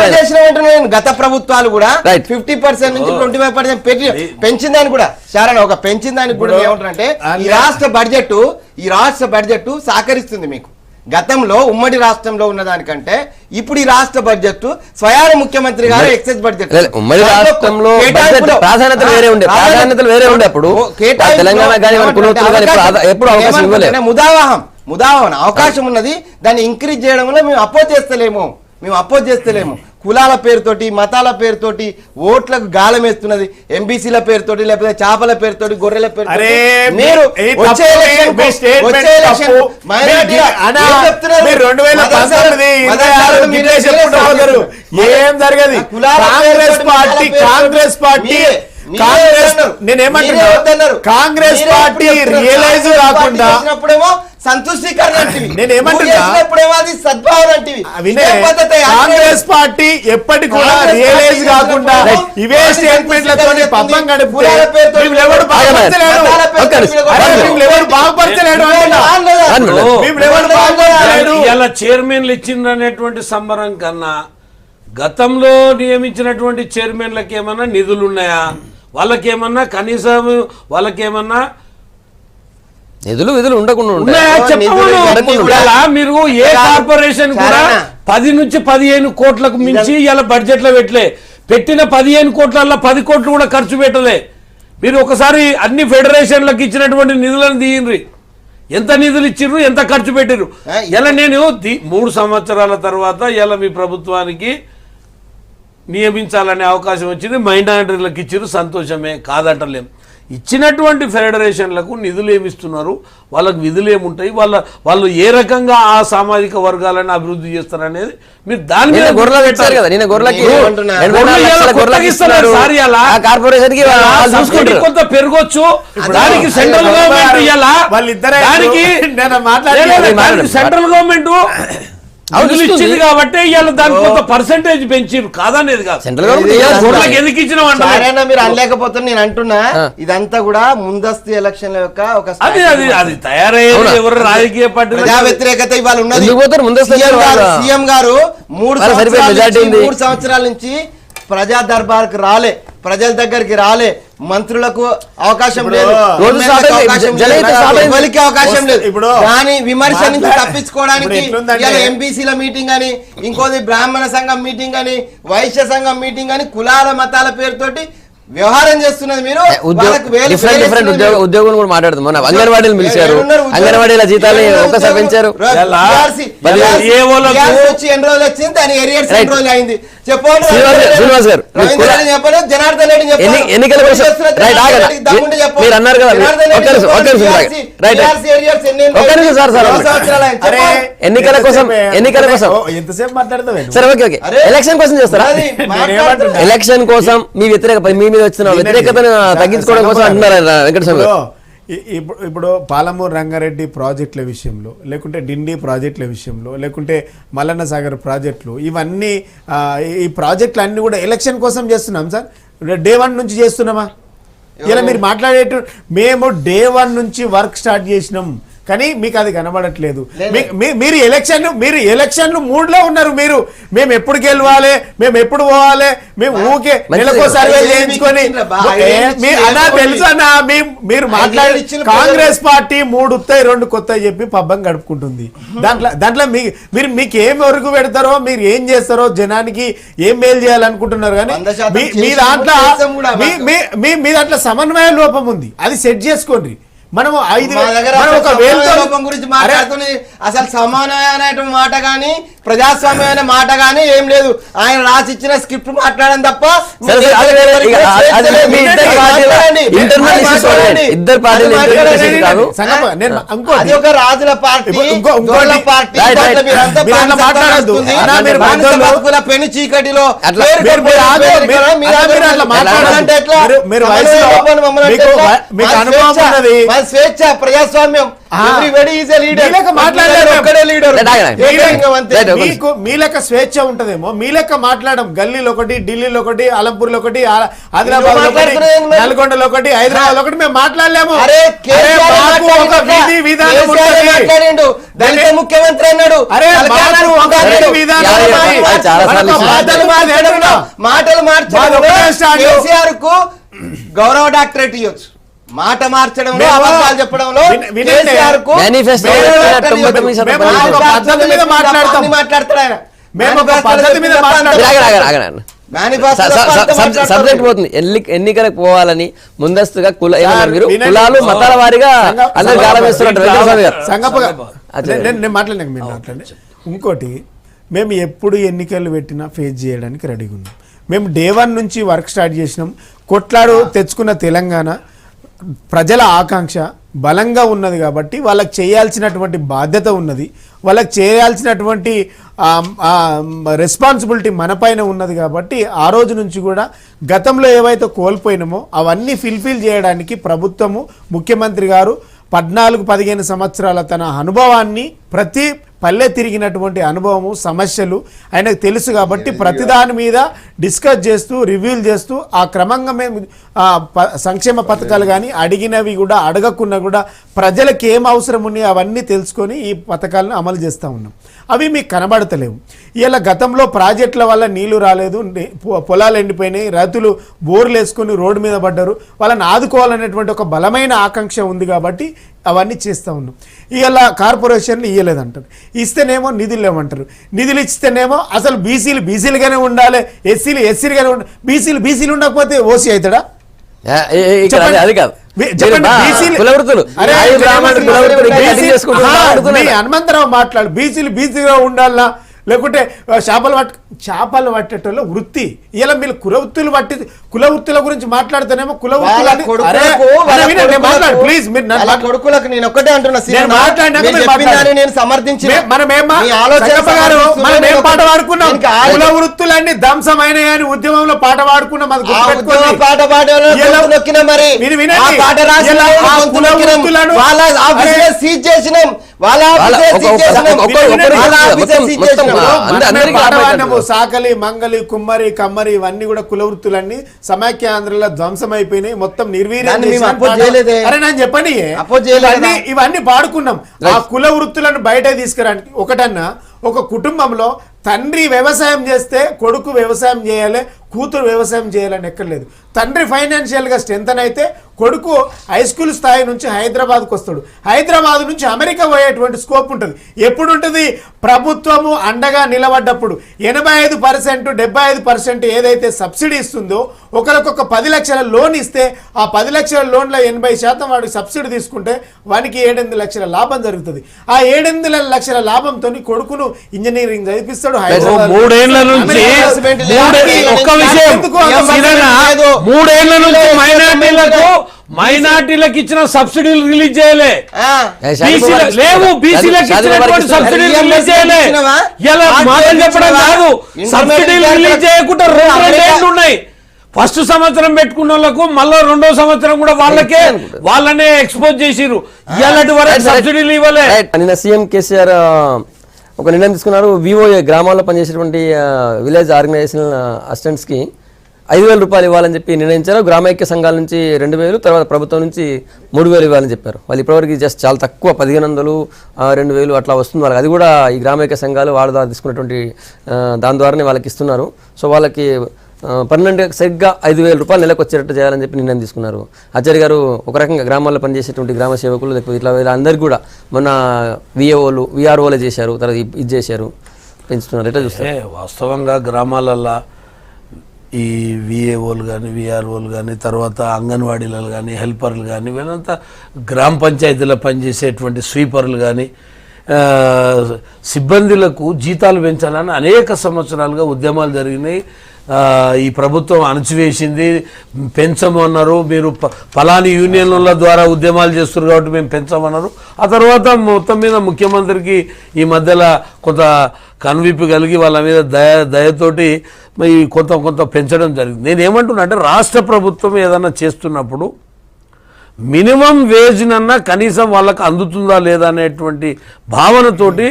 గత ప్రభుత్వాలు కూడా 50% నుంచి 25% పెంచిన దాన్ని కూడా చారణ ఒక పెంచిన దానికి కూడా ఏమంటారంటే ఈ రాష్ట్ర బడ్జెట్ సహకరిస్తుంది మీకు. గతంలో ఉమ్మడి రాష్ట్రంలో ఉన్న దానికంటే ఇప్పుడు ఈ రాష్ట్ర బడ్జెట్ స్వయాన ముఖ్యమంత్రి గారు ఎక్సైజ్ బడ్జెట్ ఉమ్మడి రాష్ట్రంలో ప్రాధాన్యతలు వేరే ఉండే అప్పుడు తెలంగాణ ఎప్పుడు అవకాశం ఇవ్వలేదు. ముదావహం అవకాశం ఉన్నది, దాన్ని ఇంక్రీజ్ చేయడం వల్ల మేము అపోజ్ చేస్తలేము. కులాల పేరుతోటి మతాల పేరుతోటి ఓట్లకు గాలం వేస్తున్నది, ఎంబీసీల పేరుతోటి లేకపోతే చేపల పేరుతోటి గొర్రెల పేరు. మీరు ఏం జరగదు. కాంగ్రెస్ పార్టీ నేనేమంటున్నా, కాంగ్రెస్ పార్టీ రియలైజ్ కాకుండా సంతుష్టీకరణ అంటివి. నేను ఏమంటున్నా? నువ్వు చేసినప్పుడేమో అది సద్భావన అంటివి. వినయ్, ఇదే పద్ధతి కాంగ్రెస్ పార్టీ ఎప్పటికి కూడా కాంగ్రెస్ రియలైజ్ పార్టీ కాకుండా చేసినప్పుడు ఇవే స్టేట్మెంట్లతో పబ్బం గడిపితే కులాల పేరుతో మేము ఎవరు బాగుపరచలేడు. మేము ఎవరు బాగుపరచలేడు అంటున్నా. మేము ఎవరు బాగుపరచలేడు. ఇలా చైర్మన్లు ఇచ్చిందనేటువంటి సంబరం కన్నా గతంలో నియమించినటువంటి చైర్మన్లకు ఏమన్నా నిధులు ఉన్నాయా, వాళ్ళకేమన్నా కనీసం వాళ్ళకేమన్నా నిధులు విధులు ఉండకుండా ఉన్నాయా చెప్పమను. ఇలా మీరు ఏ కార్పొరేషన్ కూడా 10 నుంచి 15 కోట్లకు మించి ఇలా బడ్జెట్ లో పెట్టిన 15 కోట్ల 10 కోట్లు కూడా ఖర్చు పెట్టలే. మీరు ఒకసారి అన్ని ఫెడరేషన్లకు ఇచ్చినటువంటి నిధులను తీయండి, ఎంత నిధులు ఇచ్చిర్రు, ఎంత ఖర్చు పెట్టిర్రు. ఇలా నేను 3 సంవత్సరాల తర్వాత ఇలా మీ ప్రభుత్వానికి నియమించాలనే అవకాశం వచ్చింది, మైనారిటీలకు ఇచ్చిర్రు, సంతోషమే, కాదంటలేం. ఇచ్చినటువంటి ఫెడరేషన్లకు నిధులు ఏమిస్తున్నారు, వాళ్ళకు విధులు ఏముంటాయి, వాళ్ళు ఏ రకంగా ఆ సామాజిక వర్గాలను అభివృద్ధి చేస్తారనేది మీరు దాని మీద కొంత పెరగొచ్చు. దానికి సెంట్రల్ గవర్నమెంట్ సెంట్రల్ గవర్నమెంట్ నిధులు ఇచ్చింది కాబట్టి ఇవాళ దానికి కొంత పర్సెంటేజ్ పెంచారు, కాదనేది కాదు. సెంట్రల్ గవర్నమెంట్ ఎందుకు ఇచ్చిన మీరు అనలేకపోతే నేను అంటున్నా, ఇదంతా కూడా ముందస్తు ఎలక్షన్ల యొక్క ఒక అది తయారయ్యేది ఎవరు రాజకీయ పార్టీ ప్రజా వ్యతిరేకత ఇవాళ ఉన్నది. ముందస్తు సీఎం గారు 3 సంవత్సరాల నుంచి ప్రజా దర్బార్కు రాలే, ప్రజల దగ్గరికి రాలే, మంత్రులకు అవకాశం లేదు, ఎవరికి అవకాశం లేదు. కానీ విమర్శ నుంచి తప్పించుకోవడానికి ఎంపీసీల మీటింగ్ అని, ఇంకోది బ్రాహ్మణ సంఘం మీటింగ్ అని, వైశ్య సంఘం మీటింగ్ అని, కులాల మతాల పేరుతోటి వ్యవహారం చేస్తున్నది. మీరు డిఫరెంట్ ఉద్యోగులు కూడా మాట్లాడుతాం. మొన్న అంగన్వాడీలు పిలిచారు, అంగన్వాడీల జీతాలు ఒకసారి పెంచారు. వచ్చి ఎన్ని రోజులు వచ్చింది, దాని ఎరియర్స్ ఎన్ని రోజులు అయింది చెప్పండి. శ్రీనివాస్ గారు చెప్పండి, జనార్దన్ రెడ్డి ఎన్నికల కోసం మీరు అన్నారు కదా, ఎన్నికల కోసం ఎంతసేపు మాట్లాడతావు? సరే ఓకే ఓకే, ఎలక్షన్ కోసం చేస్తారా? ఎలక్షన్ కోసం మీ మీ మీద వచ్చిన వ్యతిరేకతను తగ్గించుకోవడం కోసం అంటున్నారు వెంకటస్వామి గారు. ఇప్పుడు పాలమూరు రంగారెడ్డి ప్రాజెక్టుల విషయంలో, లేకుంటే డిండి ప్రాజెక్టుల విషయంలో, లేకుంటే మల్లన్న సాగర్ ప్రాజెక్టులు, ఇవన్నీ ఈ ప్రాజెక్టులు అన్ని కూడా ఎలక్షన్ కోసం చేస్తున్నాం సార్. డే 1 నుంచి చేస్తున్నామా? ఇలా మీరు మాట్లాడేటు మేము డే 1 నుంచి వర్క్ స్టార్ట్ చేసినాం, కానీ మీకు అది కనబడట్లేదు. మీరు ఎలక్షన్లు మూడ్లో ఉన్నారు. మేము ఎప్పుడు గెలవాలి, మేము ఎప్పుడు పోవాలి, మేము ఊకే నెలకో సర్వే చేయించుకొని తెలుసా మీరు మాట్లాడి కాంగ్రెస్ పార్టీ 3 ఉత్తాయి 2 కొత్త చెప్పి పబ్బం గడుపుకుంటుంది. దాంట్లో మీకు ఏం వరకు పెడతారో, మీరు ఏం చేస్తారో, జనానికి ఏం మేలు చేయాలనుకుంటున్నారు. కానీ మీ దాంట్లో సమన్వయ లోపం ఉంది, అది సెట్ చేసుకోండి. మనము గురించి మాట్లాడుతుంది. అసలు సమానమైన మాట గానీ ప్రజాస్వామ్యమైన మాట గానీ ఏం లేదు. ఆయన రాసి ఇచ్చిన స్క్రిప్ట్ మాట్లాడడం తప్ప అది ఒక రాజుల పార్టీ, పెను చీకటిలో స్వేచ్ఛ, ప్రజాస్వామ్యం, మీ లెక్క స్వేచ్ఛ ఉంటదేమో, మీ లెక్క మాట్లాడడం. గల్లీలో ఒకటి, ఢిల్లీలో ఒకటి, అలంపూర్లో ఒకటి, ఆదిలాబాద్ లో ఒకటి, నల్గొండలో ఒకటి, హైదరాబాద్ ఒకటి మేము మాట్లాడలేము. దళిత ముఖ్యమంత్రి అన్నాడు. మాటలు కేసీఆర్ కు గౌరవ డాక్టరేట్ ఇవ్వచ్చు, మాట మార్చడంలో, అబద్ధాలు చెప్పడంలో సబ్జెక్ట్ పోతుంది. ఎన్నికలకు పోవాలని ముందస్తుగా కులాలు మతాల వారిగా అందరు గాలం వేస్తున్నారు. నేను మాట్లాడినా ఇంకోటి, మేము ఎప్పుడు ఎన్నికలు పెట్టినా ఫేస్ చేయడానికి రెడీగా ఉన్నాం. మేము డే 1 నుంచి వర్క్ స్టార్ట్ చేసినాం. కొట్లాడు తెచ్చుకున్న తెలంగాణ ప్రజల ఆకాంక్ష బలంగా ఉన్నది కాబట్టి వాళ్ళకి చేయాల్సినటువంటి బాధ్యత ఉన్నది, వాళ్ళకి చేయాల్సినటువంటి రెస్పాన్సిబిలిటీ మన పైన ఉన్నది. కాబట్టి ఆ రోజు నుంచి కూడా గతంలో ఏవైతే కోల్పోయినామో అవన్నీ ఫిల్ఫిల్ చేయడానికి ప్రభుత్వము, ముఖ్యమంత్రి గారు 14-15 సంవత్సరాల తన అనుభవాన్ని, ప్రతి పల్లె తిరిగినటువంటి అనుభవము, సమస్యలు ఆయనకు తెలుసు కాబట్టి ప్రతి దాని మీద డిస్కస్ చేస్తూ, రివ్యూలు చేస్తూ ఆ క్రమంగా మేము సంక్షేమ పథకాలు కానీ అడిగినవి కూడా అడగకున్నా కూడా ప్రజలకు ఏం అవసరం ఉన్నాయో అవన్నీ తెలుసుకొని ఈ పథకాలను అమలు చేస్తూ ఉన్నాం. అవి మీకు కనబడతలేవు. ఇలా గతంలో ప్రాజెక్టుల వల్ల నీళ్లు రాలేదు, పొలాలు ఎండిపోయినాయి, రైతులు బోర్లు వేసుకొని రోడ్డు మీద పడ్డారు, వాళ్ళని ఆదుకోవాలనేటువంటి ఒక బలమైన ఆకాంక్ష ఉంది కాబట్టి అవన్నీ చేస్తూ ఉన్నాం. ఇలా కార్పొరేషన్లు ఇవ్వలేదంటారు, ఇస్తేనేమో నిధులు లేవంటారు, నిధులు ఇస్తేనేమో అసలు బీసీలుగానే ఉండాలి, ఎస్సీలుగానే ఉండాలి. బీసీలు ఉండకపోతే ఓసీ అవుతాడా? అది కాదు, హనుమంతరావు మాట్లాడు, బీసీగా ఉండాలా, లేకుంటే చేపలు పట్టేటోళ్ళ వృత్తి. ఇలా మీరు కుల వృత్తుల గురించి మాట్లాడితేనేమో ప్లీజ్ మనం పాట పాడుకున్నాం, కుల వృత్తులన్నీ ధ్వంసమైన కానీ ఉద్యమంలో పాట పాడుకున్నాం. సాకలి, మంగలి, కుమ్మరి, కమ్మరి ఇవన్నీ కూడా కుల వృత్తులన్నీ సమాఖ్య ఆంధ్రలో ధ్వంసం అయిపోయినాయి, మొత్తం నిర్వీర్యం. అరే నేను చెప్పండి, ఇవన్నీ పాడుకున్నాం. ఆ కుల వృత్తులను బయట తీసుకురానికి ఒకటన్నా, ఒక కుటుంబంలో తండ్రి వ్యవసాయం చేస్తే కొడుకు వ్యవసాయం చేయాలి, కూతురు వ్యవసాయం చేయాలని ఎక్కర్లేదు. తండ్రి ఫైనాన్షియల్గా స్ట్రెంతన్ అయితే కొడుకు హై స్కూల్ స్థాయి నుంచి హైదరాబాద్కు వస్తాడు, హైదరాబాద్ నుంచి అమెరికా పోయేటువంటి స్కోప్ ఉంటుంది. ఎప్పుడు ఉంటుంది? ప్రభుత్వము అండగా నిలబడ్డప్పుడు. 85%, 75% ఏదైతే సబ్సిడీ ఇస్తుందో, ఒకరికొక 10 లక్షల లోన్ ఇస్తే ఆ 10 లక్షల లోన్లో 80% వాడికి సబ్సిడీ తీసుకుంటే వానికి 7-8 లక్షల లాభం జరుగుతుంది. ఆ 7-8 లక్షల లాభంతో కొడుకును ఇంజనీరింగ్ చదివిస్తాడు. మూడేళ్ల నుంచి మైనార్టీలకు ఇచ్చిన సబ్సిడీలు రిలీజ్ చేయలే, లేవు. బీసీలకు ఇచ్చినటువంటి సబ్సిడీలు రిలీజ్ చేయలే. ఇలా మాటలు చెప్పడం కాదు, సబ్సిడీలు రిలీజ్ చేయకుండా 2 ఏళ్ళు ఉన్నాయి. ఫస్ట్ సంవత్సరం పెట్టుకున్న వాళ్ళకు మళ్ళీ 2వ సంవత్సరం కూడా వాళ్ళనే ఎక్స్పోజ్ చేసిరు. ఇలాంటి వరకు సబ్సిడీలు ఇవ్వలే. నిన్న సీఎం కేసీఆర్ ఒక నిర్ణయం తీసుకున్నారు. విఓఏ గ్రామాల్లో పనిచేసేటువంటి విలేజ్ ఆర్గనైజేషన్ అసిస్టెంట్స్కి 5,000 రూపాయలు ఇవ్వాలని చెప్పి నిర్ణయించారు. గ్రామైక్య సంఘాల నుంచి 2,000, తర్వాత ప్రభుత్వం నుంచి 3,000 ఇవ్వాలని చెప్పారు. వాళ్ళు ఇప్పటివరకు జస్ట్ చాలా తక్కువ 1,500, 2,000 అట్లా వస్తుంది వాళ్ళకి. అది కూడా ఈ గ్రామైక్య సంఘాలు వాళ్ళ ద్వారా తీసుకున్నటువంటి దాని ద్వారానే వాళ్ళకి ఇస్తున్నారు. సో వాళ్ళకి పర్మనెంట్గా సరిగ్గా 5,000 రూపాయలు నెలకు వచ్చేటట్టు చేయాలని చెప్పి నిర్ణయం తీసుకున్నారు. ఆచార్య గారు ఒక రకంగా గ్రామాల్లో పనిచేసేటువంటి గ్రామ సేవకులు, లేకపోతే ఇట్లా వీళ్ళందరికీ కూడా మొన్న విఏఓలు, విఆర్ఓలే చేశారు, తర్వాత ఇది చేశారు, పెంచుతున్నారు. ఎట్లా చూస్తే వాస్తవంగా గ్రామాలల్లో ఈ విఏఓలు కానీ, విఆర్ఓలు కానీ, తర్వాత అంగన్వాడీలు కానీ, హెల్పర్లు కానీ, వీళ్ళంతా గ్రామ పంచాయతీలో పనిచేసేటువంటి స్వీపర్లు కానీ సిబ్బందులకు జీతాలు పెంచాలని అనేక సంవత్సరాలుగా ఉద్యమాలు జరిగినాయి. ఈ ప్రభుత్వం అణచివేసింది, పెంచమన్నారు. మీరు ఫలాని యూనియన్ల ద్వారా ఉద్యమాలు చేస్తున్నారు కాబట్టి మేము పెంచమన్నారు. ఆ తర్వాత మొత్తం మీద ముఖ్యమంత్రికి ఈ మధ్యలో కొంత కనువిప్పు కలిగి వాళ్ళ మీద దయతోటి కొంత పెంచడం జరిగింది. నేనేమంటున్నా అంటే, రాష్ట్ర ప్రభుత్వం ఏదన్నా చేస్తున్నప్పుడు మినిమం వేజ్నన్నా కనీసం వాళ్ళకు అందుతుందా లేదా అనేటువంటి భావనతోటి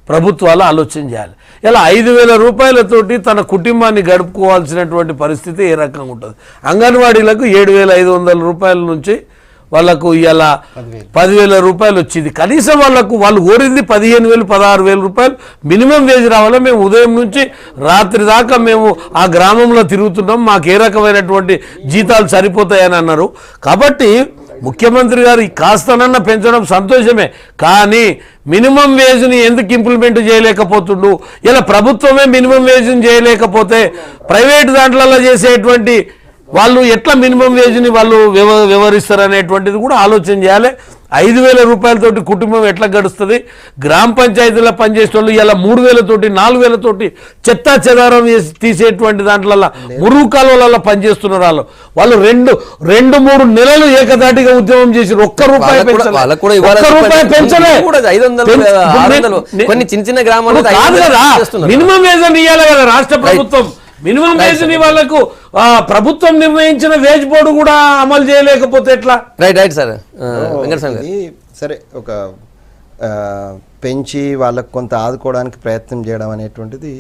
ప్రభుత్వాలు ఆలోచన చేయాలి. ఇలా 5,000 రూపాయలతోటి తన కుటుంబాన్ని గడుపుకోవాల్సినటువంటి పరిస్థితి ఏ రకంగా ఉంటుంది? అంగన్వాడీలకు 7,500 రూపాయల నుంచి వాళ్ళకు ఇలా 10,000 రూపాయలు వచ్చింది. కనీసం వాళ్ళు కోరింది 15,000, 16,000 రూపాయలు మినిమం వేజ్ రావాలి. మేము ఉదయం నుంచి రాత్రి దాకా మేము ఆ గ్రామంలో తిరుగుతున్నాం, మాకు ఏ రకమైనటువంటి జీతాలు సరిపోతాయని అన్నారు. కాబట్టి ముఖ్యమంత్రి గారు కాస్తనన్నా పెంచడం సంతోషమే, కానీ మినిమం వేజ్ని ఎందుకు ఇంప్లిమెంట్ చేయలేకపోతుండు? ఇలా ప్రభుత్వమే మినిమం వేజ్ని చేయలేకపోతే ప్రైవేట్ దాంట్లలో చేసేటువంటి వాళ్ళు ఎట్లా మినిమం వేజ్ని వాళ్ళు వ్యవహరిస్తారు అనేటువంటిది కూడా ఆలోచన చేయాలి. 5,000 రూపాయలతోటి కుటుంబం ఎట్లా గడుస్తుంది? గ్రామ పంచాయతీలో పనిచేసే వాళ్ళు ఇలా 3,000తోటి 4,000తోటి చెత్తా చెదారం తీసేటువంటి దాంట్లో మురుగు కాలువలలో పనిచేస్తున్నారు. వాళ్ళు 2-3 నెలలు ఏకదాటిగా ఉద్యమం చేసి ఒక్క రూపాయి పెంచలే. మినిమం వేజ్ అని ఇవ్వాలి కదా రాష్ట్ర ప్రభుత్వం. మినిమం వేజ్ని వాళ్ళకు ప్రభుత్వం నిర్ణయించిన వేజ్ బోర్డు కూడా అమలు చేయలేకపోతే ఎట్లా? Right sir. సరే ఒక పెంచి వాళ్ళకు కొంత ఆదుకోవడానికి ప్రయత్నం చేయడం అనేటువంటిది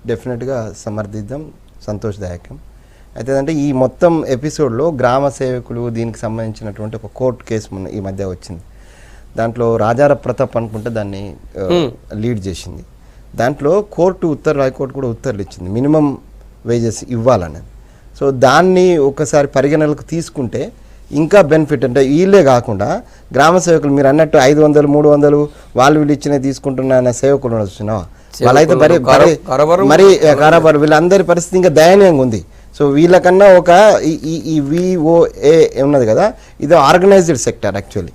డెఫినెట్గా సమర్థిద్దాం, సంతోషదాయకం. అయితే అంటే ఈ మొత్తం ఎపిసోడ్లో గ్రామ సేవకులు దీనికి సంబంధించినటువంటి ఒక కోర్టు కేసు ఈ మధ్య వచ్చింది. దాంట్లో రాజార ప్రతాప్ అనుకుంటే దాన్ని లీడ్ చేసింది. దాంట్లో హైకోర్టు కూడా ఉత్తర్వులు ఇచ్చింది మినిమం వేజెస్ ఇవ్వాలనేది. సో దాన్ని ఒకసారి పరిగణనలకు తీసుకుంటే ఇంకా బెనిఫిట్. అంటే వీళ్ళే కాకుండా గ్రామ సేవకులు మీరు అన్నట్టు 500 300 వీళ్ళు ఇచ్చినవి తీసుకుంటున్న సేవకులు వస్తున్నావా, వాళ్ళైతే మరి కారాబారు వీళ్ళందరి పరిస్థితి ఇంకా దయనీయంగా ఉంది. సో వీళ్ళకన్నా ఒక ఈ విఓఏ ఉన్నది కదా, ఇది ఆర్గనైజ్డ్ సెక్టార్. యాక్చువల్లీ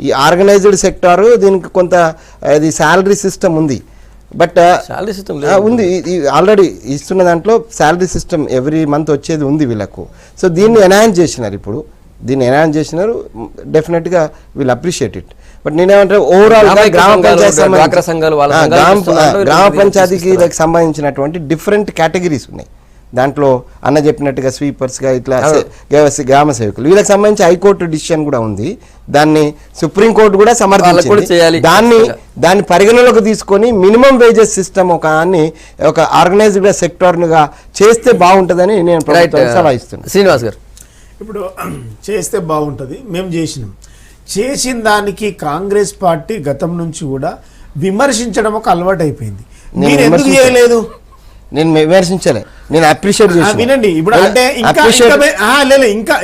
ఈ ఆర్గనైజ్డ్ సెక్టారు దీనికి కొంత ఇది శాలరీ సిస్టమ్ ఉంది, బట్ ఉంది ఆల్రెడీ ఇస్తున్న దాంట్లో శాలరీ సిస్టమ్ ఎవ్రీ మంత్ వచ్చేది ఉంది వీళ్ళకు. సో దీన్ని ఎన్హాన్స్ చేసినారు, ఇప్పుడు దీన్ని ఎన్హాన్స్ చేసినారు. డెఫినెట్గా వీల్ అప్రిషియేట్ ఇట్. బట్ నేనేమంటే ఓవరాల్ గ్రామ పంచాయతీకి సంబంధించినటువంటి డిఫరెంట్ కేటగిరీస్ ఉన్నాయి. దాంట్లో అన్న చెప్పినట్టుగా స్వీపర్స్గా ఇట్లా గ్రామ సేవకులు వీళ్ళకి సంబంధించి హైకోర్టు డిసిషన్ కూడా ఉంది. దాన్ని సుప్రీంకోర్టు కూడా సమర్థించింది. దాన్ని పరిగణలోకి తీసుకొని మినిమం వేజెస్ సిస్టమ్ ఒక ఆర్గనైజ్డ్ సెక్టార్గా చేస్తే బాగుంటుందని నేను సలహా ఇస్తున్నాను. శ్రీనివాస్ గారు, ఇప్పుడు చేస్తే బాగుంటుంది, మేము చేసిన దానికి కాంగ్రెస్ పార్టీ గతం నుంచి కూడా విమర్శించడం ఒక అలవాటు అయిపోయింది. మీరు ఎందుకు చేయలేదు? నేను విమర్శించలే, నేను అప్రిషియేట్ చేస్తాను. వినండి, ఇప్పుడు అంటే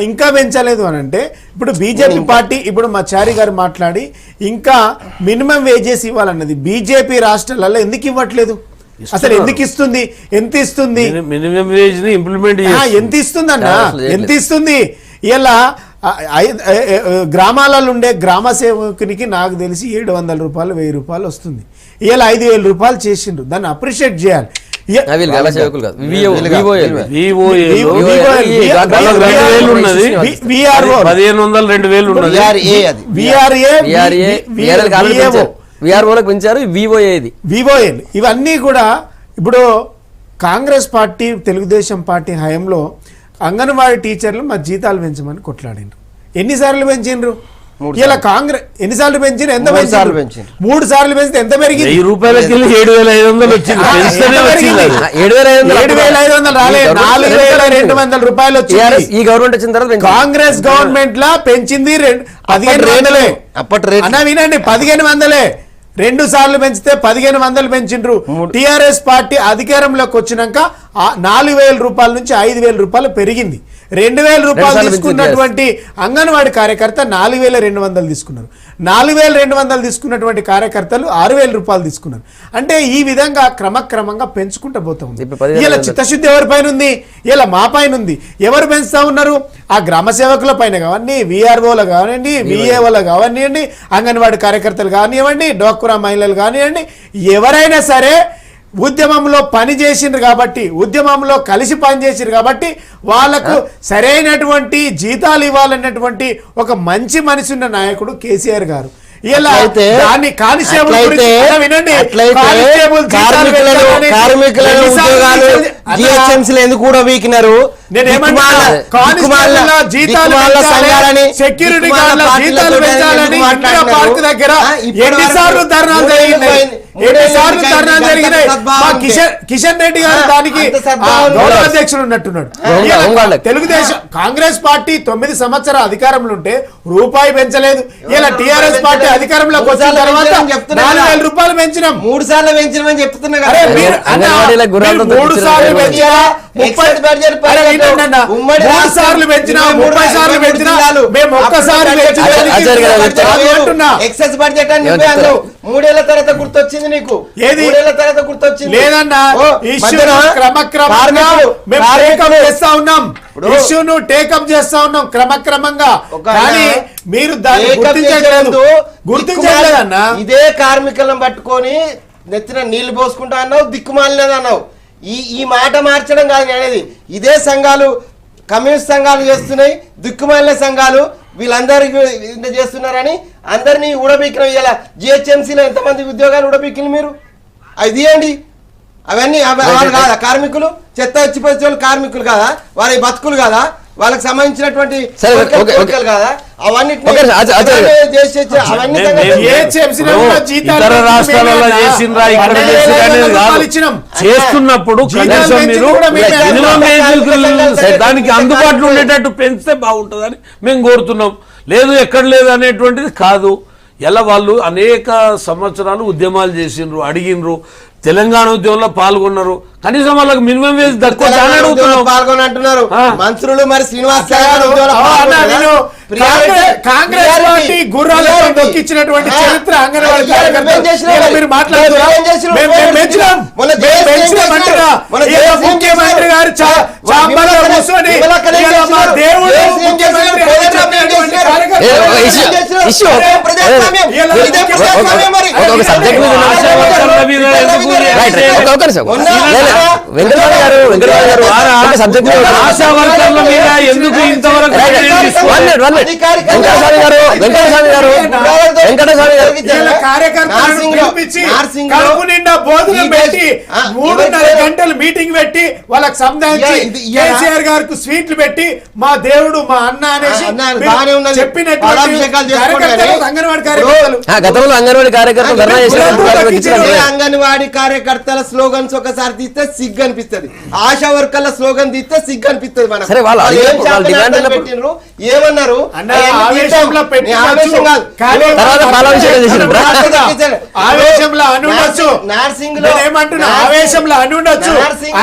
ఇంకా పెంచలేదు అని అంటే ఇప్పుడు బీజేపీ పార్టీ, ఇప్పుడు మా చారి గారు మాట్లాడి ఇంకా మినిమం వేజెస్ ఇవ్వాలన్నది బీజేపీ రాష్ట్రాలలో ఎందుకు ఇవ్వట్లేదు? అసలు ఎందుకు ఇస్తుంది? ఎంత ఇస్తుంది? మినిమం వేజ్ ని ఇంప్లిమెంట్ ఎంత ఇస్తుంది అన్న? ఎంత ఇస్తుంది? ఇలా గ్రామాలలో ఉండే గ్రామ సేవకునికి నాకు తెలిసి 700 రూపాయలు 1000 రూపాయలు వస్తుంది. ఇలా 5000 రూపాయలు చేసిండ్రు, దాన్ని అప్రిషియేట్ చేయాలి. ఇవన్నీ కూడా ఇప్పుడు కాంగ్రెస్ పార్టీ తెలుగుదేశం పార్టీ హయాంలో అంగన్వాడీ టీచర్లు మా జీతాలు పెంచమని కొట్లాడిండ్రు. ఎన్నిసార్లు పెంచిండ్రు? ఇలా కాంగ్రెస్ ఎన్నిసార్లు పెంచారు? ఎంత పెంచారు? 3 సార్లు పెంచితే ఎంత పెరిగింది? 7,500 వచ్చింది. 7,500 రాలే, 4,200 రూపాయలు వచ్చింది. ఈ గవర్నమెంట్ వచ్చిన తర్వాత కాంగ్రెస్ గవర్నమెంట్ లా పెంచింది 1500. అన్న వినండి, 1500. 2 సార్లు పెంచితే 1500 పెంచిండ్రు. టిఆర్ఎస్ పార్టీ అధికారంలోకి వచ్చినాక 4,000 రూపాయల నుంచి 5,000 రూపాయలు పెరిగింది. 2,000 రూపాయలు తీసుకున్నటువంటి అంగన్వాడీ కార్యకర్త 4,200 తీసుకున్నారు. 4,200 తీసుకున్నటువంటి కార్యకర్తలు 6,000 రూపాయలు తీసుకున్నారు. అంటే ఈ విధంగా క్రమక్రమంగా పెంచుకుంటూ పోతా ఉంది. ఇలా చిత్తశుద్ధి ఎవరి పైన ఉంది? ఇలా మా పైన ఉంది. ఎవరు పెంచుతా ఉన్నారు? ఆ గ్రామ సేవకుల పైన కావండి, విఆర్ఓలు కానివ్వండి, విఏఓలు కానివ్వండి, అంగన్వాడీ కార్యకర్తలు కానివ్వండి, డోక్రా మహిళలు కానివ్వండి, ఎవరైనా సరే ఉద్యమంలో పని చేసిండ్రు కాబట్టి, ఉద్యమంలో కలిసి పనిచేసిండ్రు కాబట్టి వాళ్లకు సరైనటువంటి జీతాలు ఇవ్వాలన్నటువంటి ఒక మంచి మనసు ఉన్న నాయకుడు కేసీఆర్ గారు. ఇలా దాన్ని కానిస్టేబుల్ ఎందుకు కూడా వీకినారు? సెక్యూరిటీ గార్డుల జీతాలు పెంచాలని పార్క్ దగ్గర ఎన్నిసార్లు ధర్నాలు జరిగినాయి? కిషన్ రెడ్డి గారు దానికి గౌరవ అధ్యక్షుడు ఉన్నట్టున్నాడు. తెలుగుదేశం కాంగ్రెస్ పార్టీ 9 సంవత్సరాల అధికారంలో ఉంటే రూపాయి పెంచలేదు. ఇలా టిఆర్ఎస్ పార్టీ అధికారంలోకి వచ్చిన తర్వాత 4,000 రూపాయలు పెంచినాం. 3 సార్లు పెంచినామని చెప్తున్నా. 3 సార్లు పెంచినా 3 సార్లు పెంచినా 30 సార్లు పెంచినా మేము ఒక్కసారి ఎక్సెస్ బడ్జెట్ అని 3 ఏళ్ల తర్వాత గుర్తొచ్చింది నీకు? ఏది? 3 ఏళ్ల తర్వాత గుర్తొచ్చింది లేదన్నా. క్రమక్రమంగా ఇష్యూను టేకప్ చేస్తా ఉన్నాం క్రమక్రమంగా. కానీ మీరు దాన్ని గుర్తించలేదన్నా. ఇదే కార్మికులను పట్టుకొని నెత్తిన నీళ్లు పోసుకుంటా అన్నావు, దిక్కుమాలినది అన్నావు. ఈ మాట మార్చడం కాదు అనేది. ఇదే సంఘాలు, కమ్యూనిస్ట్ సంఘాలు చేస్తున్నాయి, దిక్కుమాలిన సంఘాలు వీళ్ళందరికీ చేస్తున్నారని అందరినీ ఊడబీకిన. ఇలా జిహెచ్ఎంసీలో ఎంతమంది ఉద్యోగాలు ఊడబీకిన మీరు? అది తీయండి. అవన్నీ వాళ్ళు కాదా కార్మికులు? చెత్త వచ్చిపోయే కార్మికులు కాదా? వారి బతుకులు కాదా? వాళ్ళకి సంబంధించినటువంటి సరే, కోరికలు ఓకే, కోరికలు కాదా అవన్నిటిని ఓకే, ఆచార్య. అవన్నీ ఇతర రాష్ట్రాలలో చేసిండ్రా ఇక్కడ చేసిండ్రా అనేది కాదు. చేస్తున్నప్పుడు కనీసం మీరు మినిమం వేజ్ దానికి అందుబాటులో ఉండేటట్టు పెంచితే బాగుంటుందని మేము కోరుతున్నాం. లేదు ఎక్కడ లేదు అనేటువంటిది కాదు. ఎలా వాళ్ళు అనేక సంవత్సరాలు ఉద్యమాలు చేసిండ్రు, అడిగినరు, తెలంగాణ ఉద్యమంలో పాల్గొన్నారు. కనీసం వాళ్ళకి మినిమం వేజ్ తక్కువ పాల్గొనంటున్నారు మంత్రులు. మరి శ్రీనివాస్ కాంగ్రెస్ పార్టీ గుర్రాలను దొక్కించినటువంటి చరిత్ర అంగన్వాడీ మీరు ముఖ్యమంత్రి గారు ఆశా వర్కర్ల మీద ఎందుకు ఇంతవరకు గంటలు మీటింగ్ పెట్టి వాళ్ళకి సంబంధించి కేసీఆర్ గారికి స్వీట్లు పెట్టి మా దేవుడు మా అన్న అనేసి చెప్పినట్టు అంగన్వాడీ కార్యకర్తలు అంగన్వాడీ కార్యకర్తల స్లోగన్స్ ఒకసారి తీస్తే సిగ్గు అనిపిస్తుంది, ఆశా వర్కర్ల స్లోగన్ తీస్తే సిగ్గు అనిపిస్తుంది. ఏమన్నారు ఆవేశంలో అనుండొచ్చు, ఆవేశంలో అనుండొచ్చు,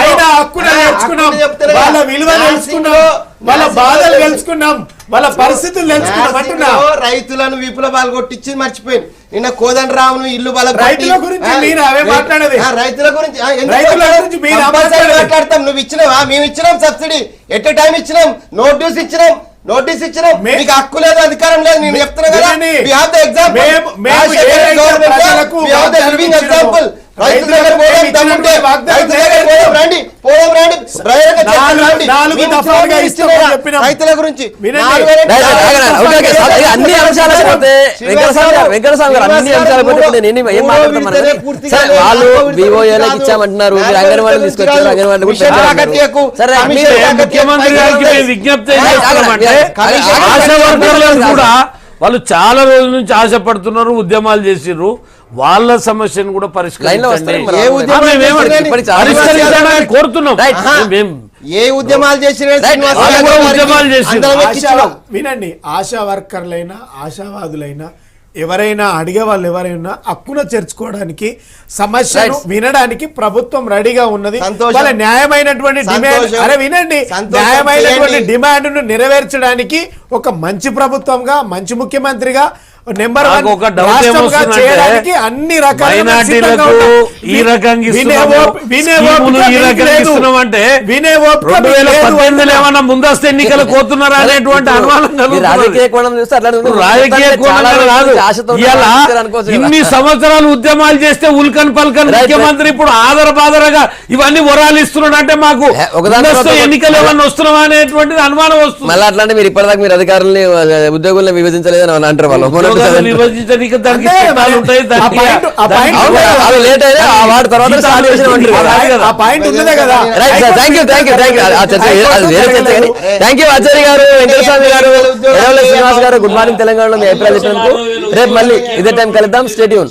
అయినా హక్కును నేర్చుకున్నాం, వాళ్ళ విలువ తెలుసుకున్నాం, వాళ్ళ బాధలు తెలుసుకున్నాం, వాళ్ళ పరిస్థితులు తెలుసుకున్నాం అంటున్నా. రైతులను విప్లవాలు కొట్టించి మర్చిపోయింది. నిన్న కోదండరావును ఇల్లు రైతుల గురించి మీరు అవే మాట్లాడేది. రైతుల గురించి మీరు మాట్లాడతాం. నువ్వు ఇచ్చినావా? మేము ఇచ్చినాం సబ్సిడీ, ఎట్ టైం ఇచ్చినాం, నోటీస్ ఇచ్చినాం, మీకు హక్కు లేదు, అధికారం లేదు. నేను చెప్తున్నా కదా, ఎగ్జాంపుల్ రైతుల దగ్గర రైతుల గురించి అన్ని అంశాలు వాళ్ళు వివోఏలకు ఇచ్చామంటున్నారు, మీరు అంగన్వాడీ తీసుకొచ్చారు, అంగన్వాడీ ముఖ్యమంత్రి గారికి విజ్ఞప్తి ఆశా వర్కర్లను కూడా వాళ్ళు చాలా రోజుల నుంచి ఆశపడుతున్నారు, ఉద్యమాలు చేసిర్రు. వాళ్ళ సమస్యను కూడా పరిష్కరించడానికి కోరుతున్నాం. ఏ ఉద్యమాలు చేసిన వినండి, ఆశా వర్కర్లైనా ఆశావాదులైనా ఎవరైనా అడిగే వాళ్ళు ఎవరైనా హక్కున చేర్చుకోవడానికి సమస్యను వినడానికి ప్రభుత్వం రెడీగా ఉన్నది. వాళ్ళ న్యాయమైనటువంటి డిమాండ్ వినండి, న్యాయమైనటువంటి డిమాండ్ ను నెరవేర్చడానికి ఒక మంచి ప్రభుత్వంగా, మంచి ముఖ్యమంత్రిగా నెంబర్ చేయడానికి అన్ని రకాల ఈ రకంగా ఏమన్నా ముందస్తు ఎన్నికలు కోతున్నారా అనేటువంటి అనుమానం. రాజకీయ ఇన్ని సంవత్సరాలు ఉద్యమాలు చేస్తే ఉల్కన్ పల్కన్ ముఖ్యమంత్రి ఇప్పుడు ఆదర బాదరగా ఇవన్నీ వరాలు ఇస్తున్నాడు అంటే మాకు ఎన్నికలు ఏమన్నా వస్తున్నావా అనేటువంటిది అనుమానం వస్తుంది. మళ్ళీ అట్లాంటి మీరు ఇప్పటిదాకా మీరు అధికారులని ఉద్యోగులను విభజించలేదని అంటారు వాళ్ళు. ఆచార్య గారు, వెంకటస్వామి గారు, శ్రీనివాస్ గారు, గుడ్ మార్నింగ్ తెలంగాణలో మీ అభిప్రాయాలు చెప్పినందుకు. రేపు మళ్ళీ ఇదే టైం కలుద్దాం. Stay tune.